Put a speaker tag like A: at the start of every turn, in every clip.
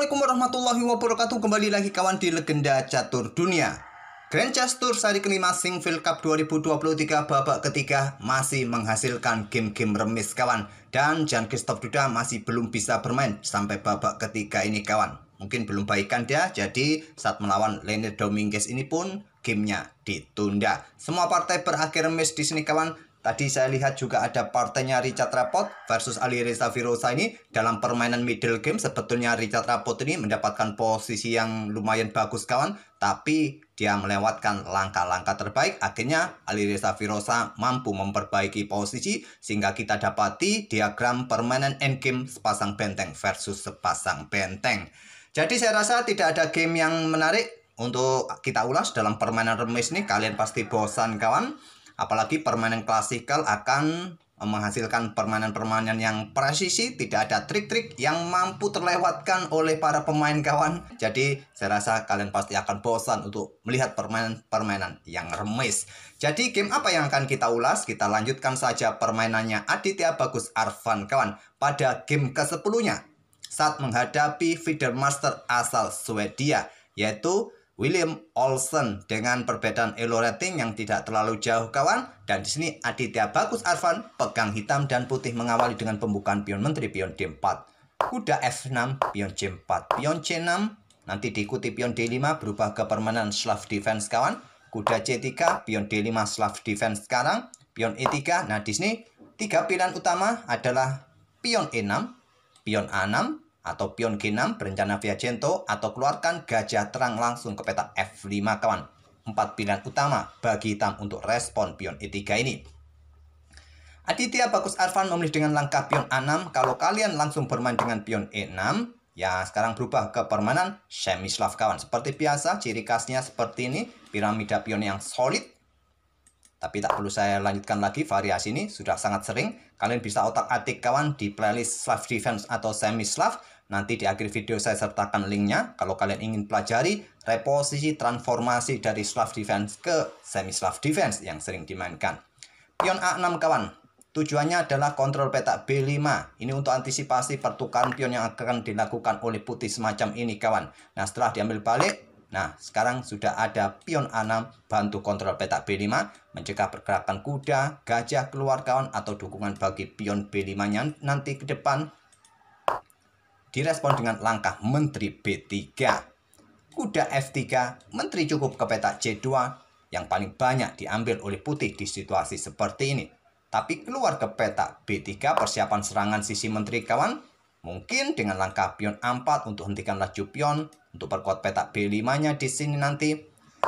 A: Assalamualaikum warahmatullahi wabarakatuh. Kembali lagi kawan di Legenda Catur Dunia. Grand Chess Tour seri kelima Singfield Cup 2023 babak ketiga masih menghasilkan game-game remis kawan. Dan Jan-Christoph Duda masih belum bisa bermain sampai babak ketiga ini kawan. Mungkin belum baikan dia, jadi saat melawan Leonel Dominguez ini pun gamenya ditunda. Semua partai berakhir remis di sini kawan. Tadi saya lihat juga ada partainya Richard Rapport versus Alireza Firoza ini. Dalam permainan middle game sebetulnya Richard Rapport ini mendapatkan posisi yang lumayan bagus kawan. Tapi dia melewatkan langkah-langkah terbaik. Akhirnya Alireza Firoza mampu memperbaiki posisi. Sehingga kita dapati diagram permainan endgame sepasang benteng versus sepasang benteng. Jadi saya rasa tidak ada game yang menarik untuk kita ulas dalam permainan remis ini. Kalian pasti bosan kawan. Apalagi permainan klasikal akan menghasilkan permainan-permainan yang presisi, tidak ada trik-trik yang mampu terlewatkan oleh para pemain kawan. Jadi saya rasa kalian pasti akan bosan untuk melihat permainan-permainan yang remis. Jadi game apa yang akan kita ulas? Kita lanjutkan saja permainannya Aditya Bagus Arfan kawan. Pada game ke-10-nya saat menghadapi feeder master asal Swedia, yaitu William Olsen, dengan perbedaan elo rating yang tidak terlalu jauh kawan. Dan di sini Aditya Bagus Arfan pegang hitam dan putih mengawali dengan pembukaan pion menteri pion D4, kuda F6, pion C4, pion C6, nanti diikuti pion D5 berubah ke permainan Slav defense kawan. Kuda C3, pion D5 Slav defense sekarang, pion E3. Nah di sini tiga pilihan utama adalah pion E6, pion A6 atau pion G6 berencana Viajento, atau keluarkan gajah terang langsung ke petak F5 kawan. 4 pilihan utama bagi hitam untuk respon pion E3 ini. Aditya Bagus Arfan memilih dengan langkah pion A6. Kalau kalian langsung bermain dengan pion E6, ya sekarang berubah ke permainan semi-Slav kawan. Seperti biasa, ciri khasnya seperti ini, piramida pion yang solid. Tapi tak perlu saya lanjutkan lagi, variasi ini sudah sangat sering. Kalian bisa otak-atik kawan di playlist Slav Defense atau Semi-Slav. Nanti di akhir video saya sertakan linknya. Kalau kalian ingin pelajari reposisi transformasi dari Slav Defense ke Semi-Slav Defense yang sering dimainkan. Pion A6 kawan. Tujuannya adalah kontrol petak B5. Ini untuk antisipasi pertukaran pion yang akan dilakukan oleh putih semacam ini kawan. Nah setelah diambil balik, nah, sekarang sudah ada pion A6 bantu kontrol petak B5, mencegah pergerakan kuda, gajah keluar kawan, atau dukungan bagi pion B5-nya nanti ke depan. Direspon dengan langkah menteri B3. Kuda F3, menteri cukup ke petak C2, yang paling banyak diambil oleh putih di situasi seperti ini. Tapi keluar ke petak B3, persiapan serangan sisi menteri kawan. Mungkin dengan langkah pion A4 untuk hentikan laju pion, untuk perkuat petak B5-nya di sini nanti.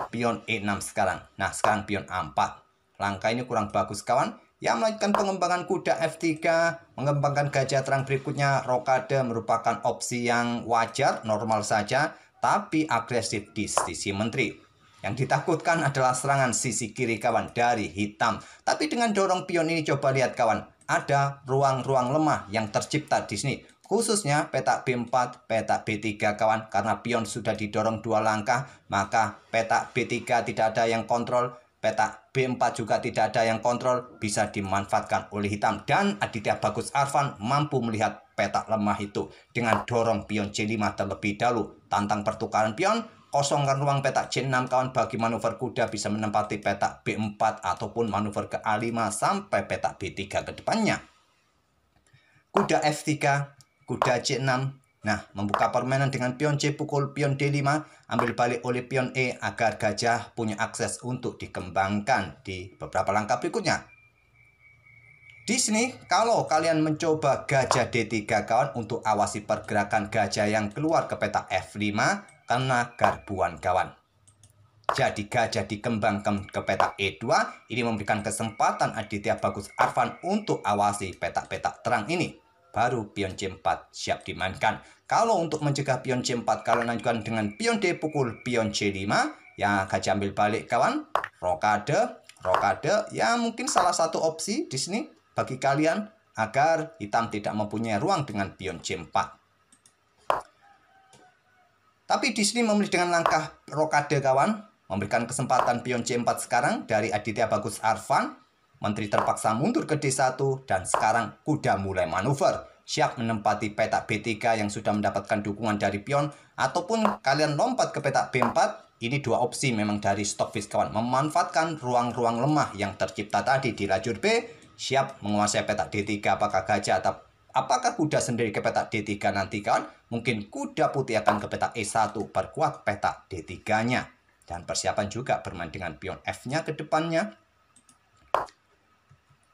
A: Pion E6 sekarang. Nah, sekarang pion A4. Langkah ini kurang bagus kawan. Yang melanjutkan pengembangan kuda F3, mengembangkan gajah terang berikutnya, rokade merupakan opsi yang wajar, normal saja, tapi agresif di sisi menteri. Yang ditakutkan adalah serangan sisi kiri kawan dari hitam. Tapi dengan dorong pion ini coba lihat kawan, ada ruang-ruang lemah yang tercipta di sini. Khususnya petak B4, petak B3 kawan. Karena pion sudah didorong 2 langkah, maka petak B3 tidak ada yang kontrol. Petak B4 juga tidak ada yang kontrol. Bisa dimanfaatkan oleh hitam. Dan Aditya Bagus Arfan mampu melihat petak lemah itu dengan dorong pion C5 terlebih dahulu. Tantang pertukaran pion, kosongkan ruang petak C6 kawan bagi manuver kuda bisa menempati petak B4 ataupun manuver ke A5 sampai petak B3 ke depannya. Kuda F3, kuda C6. Nah, membuka permainan dengan pion C pukul pion D5, ambil balik oleh pion E agar gajah punya akses untuk dikembangkan di beberapa langkah berikutnya. Di sini, kalau kalian mencoba gajah D3 kawan untuk awasi pergerakan gajah yang keluar ke petak F5, kena garbuan kawan. Jadi gajah dikembangkan ke petak E2, ini memberikan kesempatan Aditya Bagus Arfan untuk awasi petak-petak terang ini. Baru pion C4 siap dimainkan. Kalau untuk mencegah pion C4, kalian lanjutkan dengan pion D pukul pion C5. Ya, gajah ambil balik kawan. Rokade, ya mungkin salah satu opsi di sini bagi kalian agar hitam tidak mempunyai ruang dengan pion C4. Tapi di sini memilih dengan langkah rokade kawan, memberikan kesempatan pion C4 sekarang dari Aditya Bagus Arfan. Menteri terpaksa mundur ke D1 dan sekarang kuda mulai manuver. siap menempati petak B3 yang sudah mendapatkan dukungan dari pion, ataupun kalian lompat ke petak B4. Ini dua opsi memang dari Stockfish kawan, memanfaatkan ruang-ruang lemah yang tercipta tadi di lajur B, siap menguasai petak D3. Apakah gajah atau apakah kuda sendiri ke petak D3 nanti kawan? Mungkin kuda putih akan ke petak E1, perkuat petak D3-nya. Dan persiapan juga bermain dengan pion F-nya ke depannya.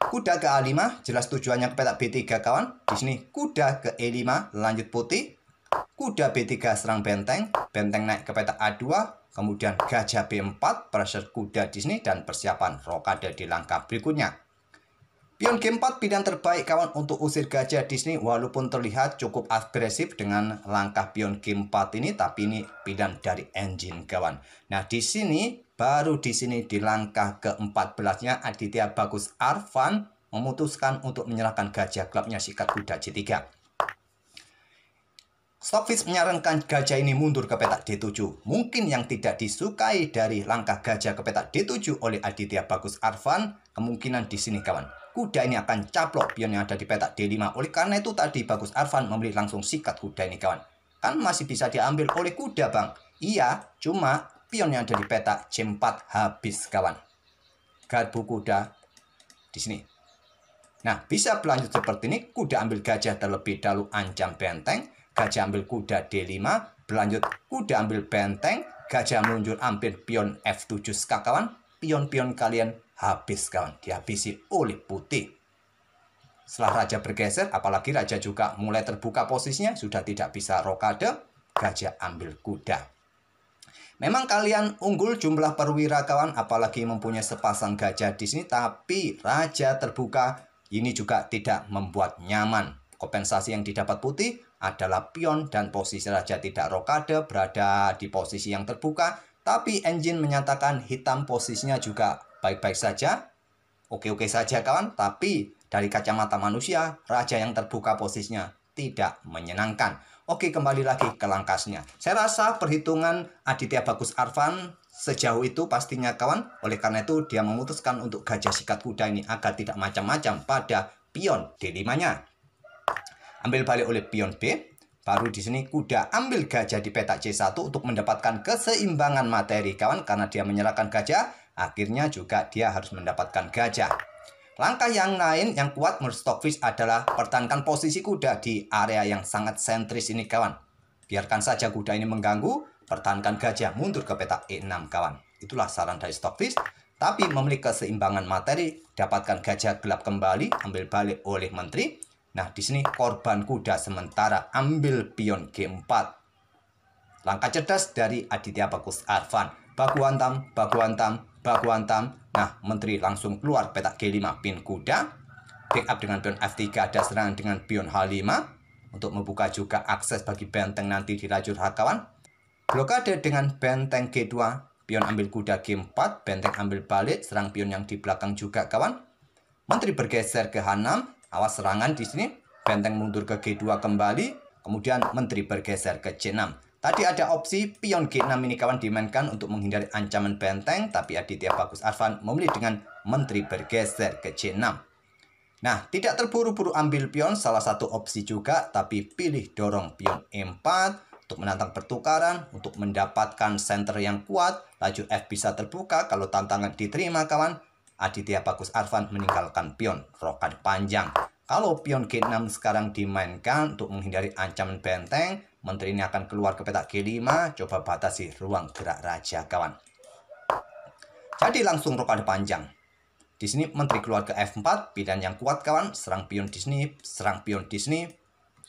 A: Kuda ke A5, jelas tujuannya ke petak B3 kawan. Di sini kuda ke E5, lanjut putih. Kuda B3 serang benteng, benteng naik ke petak A2, kemudian gajah B4, pressure kuda di sini, dan persiapan rokade di langkah berikutnya. Pion G4 pilihan terbaik kawan untuk usir gajah di sini, walaupun terlihat cukup agresif dengan langkah pion G4 ini, tapi ini pilihan dari engine kawan. Nah, baru di sini di langkah ke-14-nya Aditya Bagus Arfan memutuskan untuk menyerahkan gajah klubnya sikat kuda J3. Stockfish menyarankan gajah ini mundur ke petak D7. Mungkin yang tidak disukai dari langkah gajah ke petak D7 oleh Aditya Bagus Arfan, kemungkinan di sini kawan, kuda ini akan caplok pion yang ada di petak D5. Oleh karena itu tadi Bagus Arfan memilih langsung sikat kuda ini kawan. Kan masih bisa diambil oleh kuda bang. Iya, cuma pion yang ada di petak C4 habis kawan. Garbu kuda di sini. Nah, bisa berlanjut seperti ini. Kuda ambil gajah terlebih dahulu ancam benteng. Gajah ambil kuda D5. Berlanjut kuda ambil benteng. Gajah meluncur ambil pion F7 kawan. Pion-pion kalian habis kawan. Dihabisi oleh putih. Setelah raja bergeser, apalagi raja juga mulai terbuka posisinya. Sudah tidak bisa rokade. Gajah ambil kuda. Memang kalian unggul jumlah perwira kawan, apalagi mempunyai sepasang gajah di sini, tapi raja terbuka ini juga tidak membuat nyaman. Kompensasi yang didapat putih adalah pion dan posisi raja tidak rokade, berada di posisi yang terbuka, tapi engine menyatakan hitam posisinya juga baik-baik saja. Oke-oke saja kawan, tapi dari kacamata manusia, raja yang terbuka posisinya tidak menyenangkan. Oke, kembali lagi ke langkahnya. Saya rasa perhitungan Aditya Bagus Arfan sejauh itu pastinya kawan. Oleh karena itu dia memutuskan untuk gajah sikat kuda ini agar tidak macam-macam pada pion D5-nya. Ambil balik oleh pion B. Baru di sini kuda ambil gajah di petak C1 untuk mendapatkan keseimbangan materi kawan. Karena dia menyerahkan gajah, akhirnya juga dia harus mendapatkan gajah. Langkah yang lain yang kuat menurut Stockfish adalah pertahankan posisi kuda di area yang sangat sentris ini kawan. Biarkan saja kuda ini mengganggu, pertahankan gajah mundur ke petak E6 kawan. Itulah saran dari Stockfish. Tapi memiliki keseimbangan materi, dapatkan gajah gelap kembali, ambil balik oleh menteri. Nah, di sini korban kuda sementara ambil pion G4. Langkah cerdas dari Aditya Bagus Arfan. Baku hantam, baku hantam, baku hantam. Nah, menteri langsung keluar petak G5 pin kuda. Backup dengan pion F3, ada serangan dengan pion H5 untuk membuka juga akses bagi benteng nanti di lajur H kawan. Blokade dengan benteng G2, pion ambil kuda G4, benteng ambil balik, serang pion yang di belakang juga kawan. Menteri bergeser ke H6, awas serangan di sini. Benteng mundur ke G2 kembali, kemudian menteri bergeser ke C6. Tadi ada opsi pion G6 ini kawan dimainkan untuk menghindari ancaman benteng, tapi Aditya Bagus Arfan memilih dengan menteri bergeser ke C6. Nah, tidak terburu-buru ambil pion, salah satu opsi juga, tapi pilih dorong pion E4 untuk menantang pertukaran, untuk mendapatkan center yang kuat, laju F bisa terbuka, kalau tantangan diterima kawan, Aditya Bagus Arfan meninggalkan pion rokade panjang. Kalau pion G6 sekarang dimainkan untuk menghindari ancaman benteng, menteri ini akan keluar ke petak G5, coba batasi ruang gerak raja kawan. Jadi langsung rokade panjang. Di sini menteri keluar ke F4, pilihan yang kuat kawan, serang pion di sini, serang pion di sini.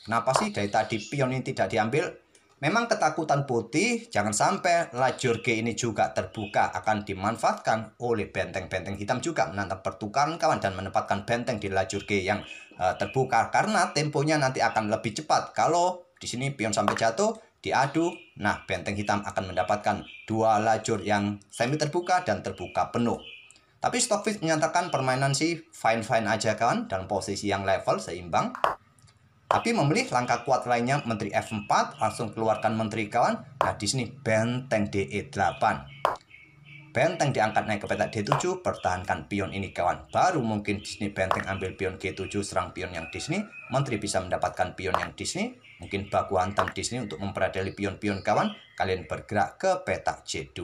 A: Kenapa sih dari tadi pion ini tidak diambil? Memang ketakutan putih, jangan sampai lajur G ini juga terbuka, akan dimanfaatkan oleh benteng-benteng hitam juga menantang pertukaran kawan dan menempatkan benteng di lajur G yang terbuka, karena temponya nanti akan lebih cepat. Kalau di sini pion sampai jatuh, diadu, nah benteng hitam akan mendapatkan dua lajur yang semi terbuka dan terbuka penuh. Tapi Stockfish menyatakan permainan sih fine-fine aja kawan, dalam posisi yang level seimbang. Tapi memilih langkah kuat lainnya, menteri F4, langsung keluarkan menteri kawan. Nah, di sini benteng DE8. Benteng diangkat naik ke peta D7, pertahankan pion ini kawan. Baru mungkin di sini benteng ambil pion G7, serang pion yang di sini. Menteri bisa mendapatkan pion yang di sini. Mungkin baku hantam di sini untuk memperadali pion-pion kawan. Kalian bergerak ke peta C2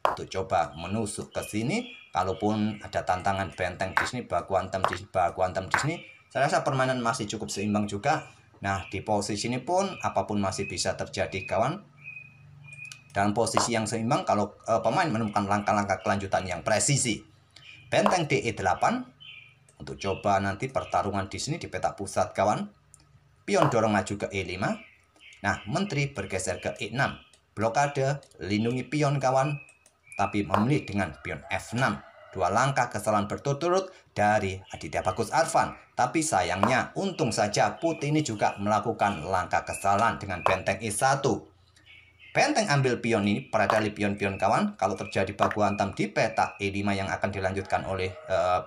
A: untuk coba menusuk ke sini. Kalaupun ada tantangan benteng di sini, baku hantam di sini, baku hantam di sini. Saya rasa permainan masih cukup seimbang juga. Nah, di posisi ini pun apapun masih bisa terjadi kawan. Dalam posisi yang seimbang kalau pemain menemukan langkah-langkah kelanjutan yang presisi. Benteng DE8 untuk coba nanti pertarungan di sini di peta pusat kawan. Pion dorong maju ke E5. Nah, menteri bergeser ke E6. Blokade, lindungi pion kawan. Tapi memilih dengan pion F6. Dua langkah kesalahan berturut-turut dari Aditya Bagus Arfan. Tapi sayangnya, untung saja putih ini juga melakukan langkah kesalahan dengan benteng E1. Benteng ambil pion ini, peradali pion-pion kawan. Kalau terjadi baku hantam di peta E5 yang akan dilanjutkan oleh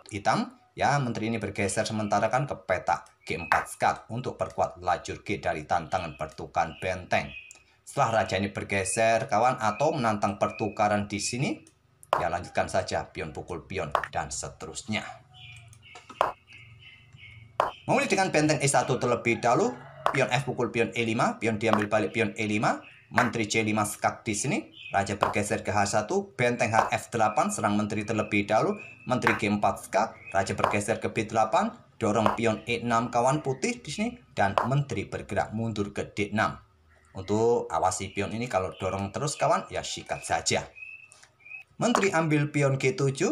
A: hitam, ya menteri ini bergeser sementara kan ke peta G4 skak untuk perkuat lajur G dari tantangan pertukaran benteng. Setelah raja ini bergeser kawan atau menantang pertukaran di sini, ya lanjutkan saja pion pukul pion dan seterusnya. Memilih dengan benteng E1 terlebih dahulu, pion F pukul pion E5, pion diambil balik pion E5. Menteri C5 skak di sini, raja bergeser ke H1, benteng HF8 serang menteri terlebih dahulu, menteri G4 skak, raja bergeser ke B8, dorong pion E6 kawan putih di sini dan menteri bergerak mundur ke D6. Untuk awasi pion ini kalau dorong terus kawan ya sikat saja. Menteri ambil pion G7,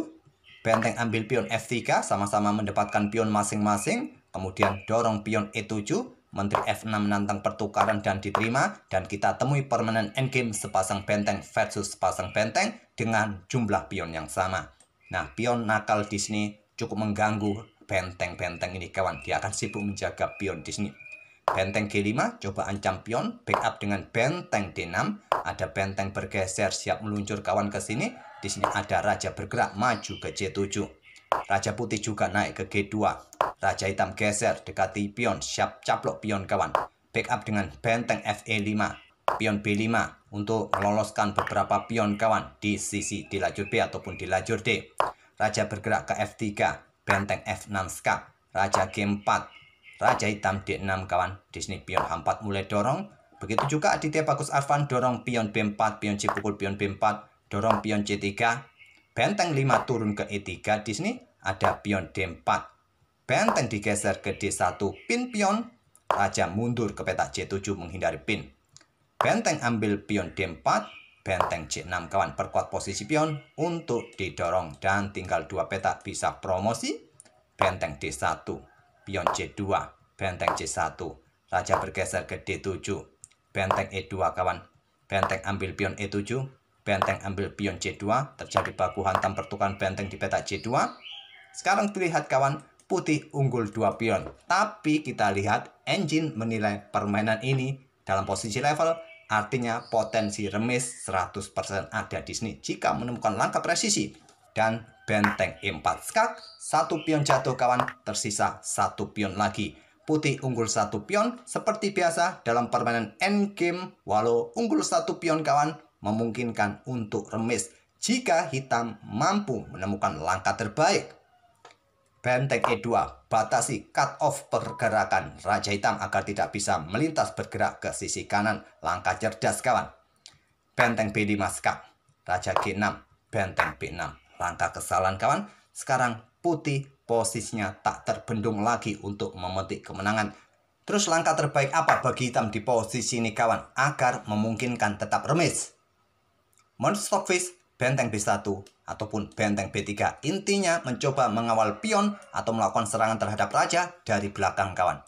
A: benteng ambil pion F3 sama-sama mendapatkan pion masing-masing, kemudian dorong pion E7. Menteri F6 menantang pertukaran dan diterima. Dan kita temui permainan endgame sepasang benteng versus sepasang benteng dengan jumlah pion yang sama. Nah, pion nakal di sini cukup mengganggu benteng-benteng ini kawan. Dia akan sibuk menjaga pion di sini. Benteng G5 coba ancam pion, backup dengan benteng D6. Ada benteng bergeser siap meluncur kawan ke sini. Di sini ada raja bergerak maju ke C7. Raja putih juga naik ke G2. Raja hitam geser dekati pion, siap caplok pion kawan. Backup dengan benteng FE5, pion B5 untuk meloloskan beberapa pion kawan di sisi di lajur B ataupun di lajur D. Raja bergerak ke F3, benteng F6 skak, raja G4, raja hitam D6 kawan. Di sini pion H4 mulai dorong. Begitu juga Aditya Bagus Arfan dorong pion B4, pion C pukul pion B4, dorong pion C3. Benteng 5 turun ke E3, di sini ada pion D4. Benteng digeser ke D1, pin pion. Raja mundur ke peta C7 menghindari pin. Benteng ambil pion D4, benteng C6 kawan. Perkuat posisi pion untuk didorong dan tinggal 2 peta bisa promosi. Benteng D1, pion C2, benteng C1. Raja bergeser ke D7, benteng E2 kawan. Benteng ambil pion E7, benteng ambil pion C2, terjadi baku hantam pertukaran benteng di peta C2. Sekarang terlihat kawan, putih unggul 2 pion. Tapi kita lihat engine menilai permainan ini dalam posisi level, artinya potensi remis 100% ada di sini jika menemukan langkah presisi. Dan benteng E4 skak, 1 pion jatuh kawan, tersisa 1 pion lagi. Putih unggul 1 pion, seperti biasa dalam permainan endgame, walau unggul 1 pion kawan, memungkinkan untuk remis jika hitam mampu menemukan langkah terbaik. Benteng E2 batasi cut off pergerakan raja hitam agar tidak bisa melintas bergerak ke sisi kanan. Langkah cerdas kawan. Benteng B5 skak, raja G6, benteng B6. Langkah kesalahan kawan. Sekarang putih posisinya tak terbendung lagi untuk memetik kemenangan. Terus langkah terbaik apa bagi hitam di posisi ini kawan agar memungkinkan tetap remis? Menurut Stockfish, benteng B1 ataupun benteng B3 intinya mencoba mengawal pion atau melakukan serangan terhadap raja dari belakang kawan.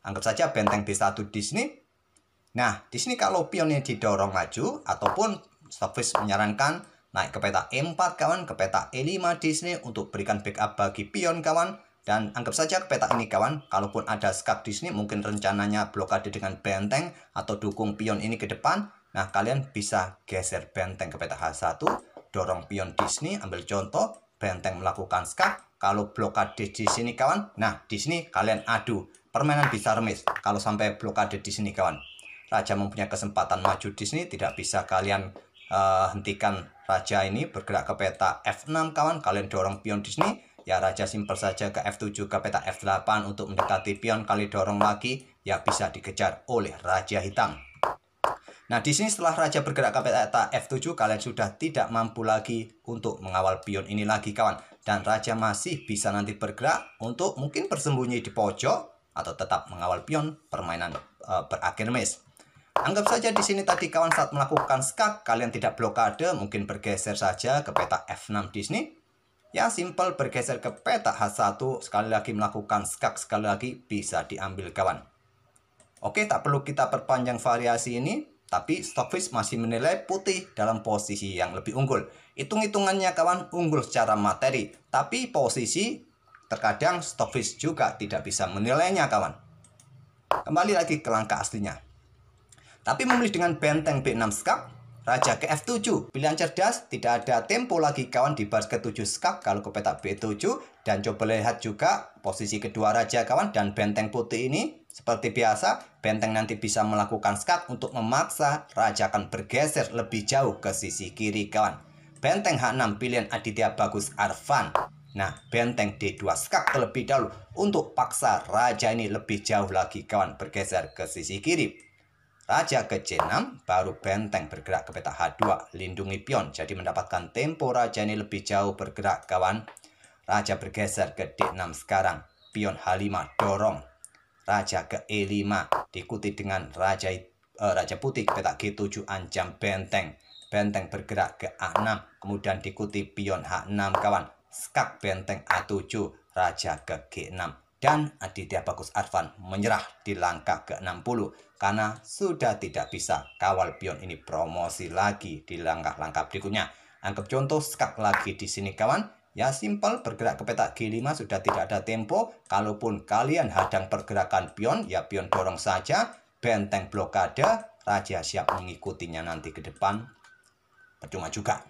A: Anggap saja benteng B1 di sini. Nah, di sini kalau pionnya didorong maju ataupun Stockfish menyarankan naik ke peta E4 kawan, ke peta E5 di sini untuk berikan backup bagi pion kawan. Dan anggap saja ke peta ini kawan, kalaupun ada skak di sini mungkin rencananya blokade dengan benteng atau dukung pion ini ke depan. Nah, kalian bisa geser benteng ke peta H1, dorong pion di sini, ambil contoh, benteng melakukan skak. Kalau blokade di sini kawan, nah di sini kalian adu, permainan bisa remis. Kalau sampai blokade di sini kawan, raja mempunyai kesempatan maju di sini, tidak bisa kalian hentikan raja ini bergerak ke peta F6 kawan. Kalian dorong pion di sini. Ya raja simpel saja ke F7 ke peta F8 untuk mendekati pion. Kali dorong lagi ya bisa dikejar oleh raja hitam. Nah di sini setelah raja bergerak ke peta F7 kalian sudah tidak mampu lagi untuk mengawal pion ini lagi kawan. Dan raja masih bisa nanti bergerak untuk mungkin bersembunyi di pojok atau tetap mengawal pion. Permainan berakhir miss. Anggap saja di sini tadi kawan saat melakukan skak kalian tidak blokade, mungkin bergeser saja ke peta F6 di sini. Ya simple bergeser ke peta H1, sekali lagi melakukan skak, sekali lagi bisa diambil kawan. Oke, tak perlu kita perpanjang variasi ini, tapi Stockfish masih menilai putih dalam posisi yang lebih unggul. Hitung-hitungannya kawan unggul secara materi, tapi posisi terkadang Stockfish juga tidak bisa menilainya kawan. Kembali lagi ke langkah aslinya. Tapi memilih dengan benteng B6 skak, raja ke F7. Pilihan cerdas, tidak ada tempo lagi kawan di baris ke-7 skak kalau ke peta B7. Dan coba lihat juga posisi kedua raja kawan dan benteng putih ini. Seperti biasa, benteng nanti bisa melakukan skak untuk memaksa raja akan bergeser lebih jauh ke sisi kiri kawan. Benteng H6 pilihan Aditya Bagus Arfan. Nah, benteng D2 skak terlebih dahulu untuk paksa raja ini lebih jauh lagi kawan bergeser ke sisi kiri. Raja ke C6, baru benteng bergerak ke peta H2, lindungi pion. Jadi mendapatkan tempo raja ini lebih jauh bergerak kawan. Raja bergeser ke D6 sekarang, pion H5 dorong. Raja ke E5, diikuti dengan raja putih ke peta G7, ancam benteng. Benteng bergerak ke A6, kemudian diikuti pion H6 kawan. Skak benteng A7, raja ke G6. Dan Aditya Bagus Arfan menyerah di langkah ke-60 karena sudah tidak bisa kawal pion ini promosi lagi di langkah-langkah berikutnya. Anggap contoh skak lagi di sini kawan. Ya simpel bergerak ke peta G5 sudah tidak ada tempo. Kalaupun kalian hadang pergerakan pion, ya pion dorong saja. Benteng blokade, raja siap mengikutinya nanti ke depan. Percuma juga.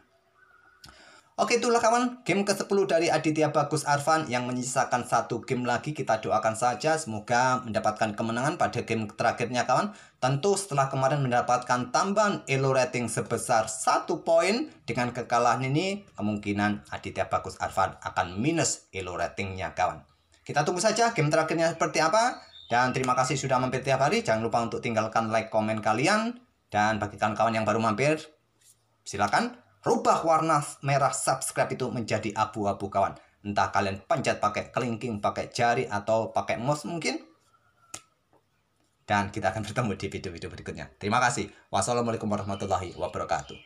A: Oke, itulah kawan game ke-10 dari Aditya Bagus Arfan yang menyisakan satu game lagi. Kita doakan saja semoga mendapatkan kemenangan pada game terakhirnya kawan. Tentu setelah kemarin mendapatkan tambahan elo rating sebesar 1 poin, dengan kekalahan ini kemungkinan Aditya Bagus Arfan akan minus elo ratingnya kawan. Kita tunggu saja game terakhirnya seperti apa. Dan terima kasih sudah mampir tiap hari. Jangan lupa untuk tinggalkan like, komen kalian. Dan bagi kawan-kawan yang baru mampir, silakan rubah warna merah subscribe itu menjadi abu-abu kawan. Entah kalian pencet pakai kelingking, pakai jari, atau pakai mouse mungkin. Dan kita akan bertemu di video-video berikutnya. Terima kasih. Wassalamualaikum warahmatullahi wabarakatuh.